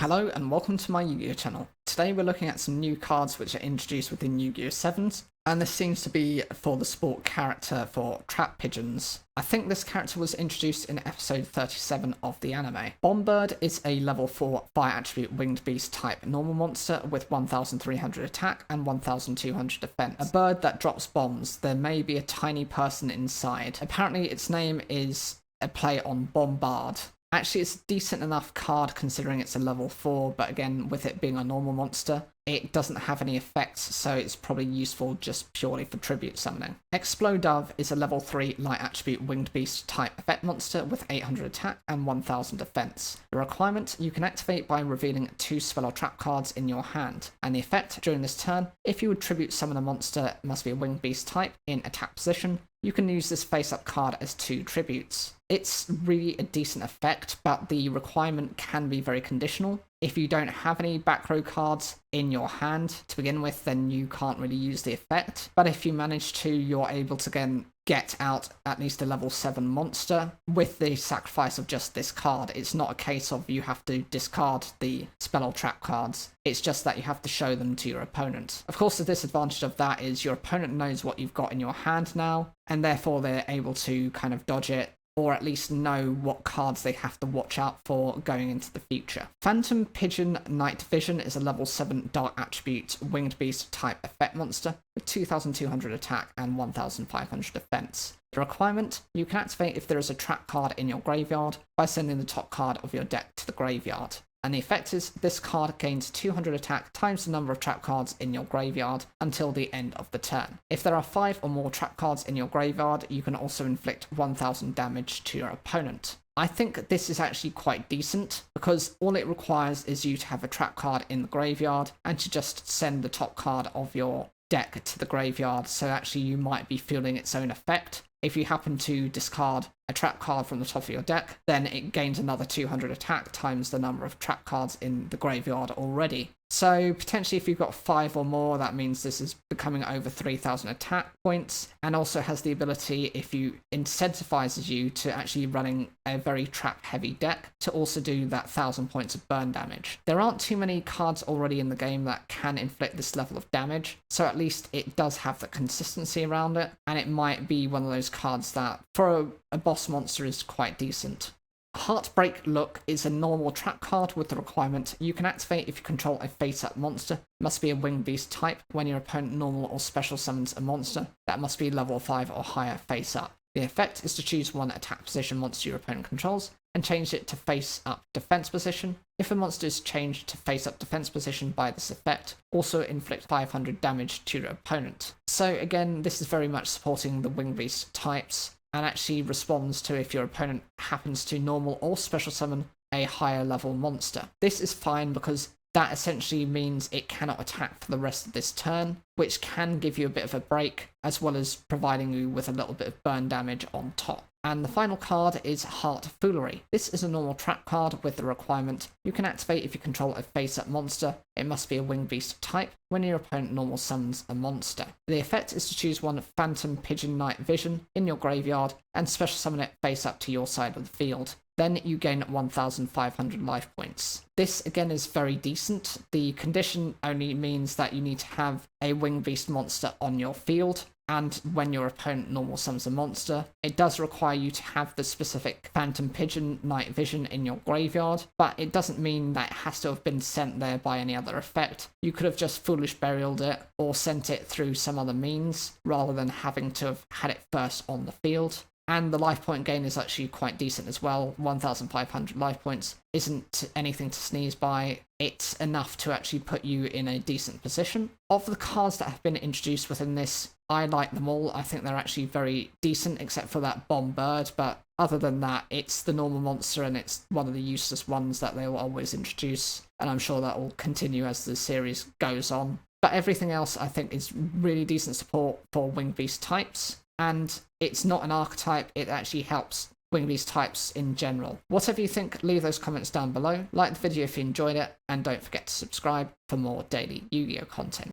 Hello and welcome to my Yu-Gi-Oh channel. Today we're looking at some new cards which are introduced within Yu-Gi-Oh 7s, and this seems to be for the sport character for trap pigeons. I think this character was introduced in episode 37 of the anime. Bombird is a level 4 fire attribute winged beast type normal monster with 1300 attack and 1200 defense. A bird that drops bombs. There may be a tiny person inside. Apparently its name is a play on Bombird. Actually, it's a decent enough card considering it's a level 4, but again, with it being a normal monster, it doesn't have any effects, so it's probably useful just purely for tribute summoning. Explodove is a level 3 light attribute winged beast type effect monster with 800 attack and 1000 defense. The requirement, you can activate by revealing 2 spell or trap cards in your hand, and the effect, during this turn, if you would tribute summon a monster, it must be a winged beast type in attack position. You can use this face-up card as 2 tributes. It's really a decent effect, but the requirement can be very conditional. If you don't have any back row cards in your hand to begin with, then you can't really use the effect. But if you manage to, you're able to again get out at least a level 7 monster with the sacrifice of just this card. It's not a case of you have to discard the spell or trap cards. It's just that you have to show them to your opponent. Of course, the disadvantage of that is your opponent knows what you've got in your hand now, and therefore they're able to kind of dodge it, or at least know what cards they have to watch out for going into the future. Phantom Pigeon Night Vision is a level 7 dark attribute winged beast type effect monster with 2200 attack and 1500 defense. The requirement, you can activate if there is a trap card in your graveyard by sending the top card of your deck to the graveyard. And the effect is, this card gains 200 attack times the number of trap cards in your graveyard until the end of the turn. If there are 5 or more trap cards in your graveyard, you can also inflict 1000 damage to your opponent. I think this is actually quite decent, because all it requires is you to have a trap card in the graveyard and to just send the top card of your deck to the graveyard, so actually you might be feeling its own effect. If you happen to discard a trap card from the top of your deck, then it gains another 200 attack times the number of trap cards in the graveyard already. So potentially if you've got 5 or more, that means this is becoming over 3000 attack points, and also has the ability, if you incentivizes you to actually running a very trap heavy deck, to also do that 1000 points of burn damage. There aren't too many cards already in the game that can inflict this level of damage, so at least it does have the consistency around it, and it might be one of those cards that for a boss monster is quite decent. Heartbreak Look is a normal trap card with the requirement, you can activate if you control a face-up monster. Must be a winged beast type. When your opponent normal or special summons a monster, that must be level 5 or higher face-up. The effect is to choose one attack position monster your opponent controls and change it to face-up defense position. If a monster is changed to face-up defense position by this effect, also inflict 500 damage to your opponent. So again, this is very much supporting the winged beast types, and actually responds to if your opponent happens to normal or special summon a higher level monster. This is fine because that essentially means it cannot attack for the rest of this turn, which can give you a bit of a break, as well as providing you with a little bit of burn damage on top. And the final card is Foolery. This is a normal trap card with the requirement, you can activate if you control a face-up monster. It must be a winged beast type when your opponent normal summons a monster. The effect is to choose one Phantom Pigeon Night Vision in your graveyard and special summon it face up to your side of the field. Then you gain 1500 life points. This again is very decent. The condition only means that you need to have a winged beast monster on your field, and when your opponent normal summons a monster, it does require you to have the specific Phantom Pigeon Night Vision in your graveyard, but it doesn't mean that it has to have been sent there by any other effect. You could have just foolish burialed it or sent it through some other means, rather than having to have had it first on the field. And the life point gain is actually quite decent as well. 1500 life points isn't anything to sneeze by. It's enough to actually put you in a decent position. Of the cards that have been introduced within this, I like them all. I think they're actually very decent, except for that Bombird, but other than that, it's the normal monster and it's one of the useless ones that they will always introduce, and I'm sure that will continue as the series goes on. But everything else I think is really decent support for winged beast types, and it's not an archetype, it actually helps winged beast types in general. Whatever you think, leave those comments down below, like the video if you enjoyed it, and don't forget to subscribe for more daily Yu-Gi-Oh content.